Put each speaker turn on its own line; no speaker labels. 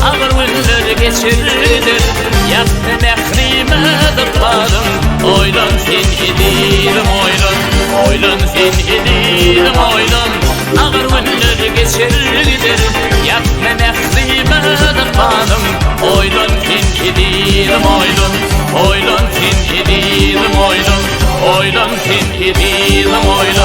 ağır günler geçirdim. Yaktı mehrime dırtlarım, oylan sen edilim oylan. Oylan sen edilim oylan, ağır günler geçirdim. Yaktı mehrime dırtlarım, oylan sen edilim oylan. Oylan sen edilim oylan. Oylan sen edilim oylan.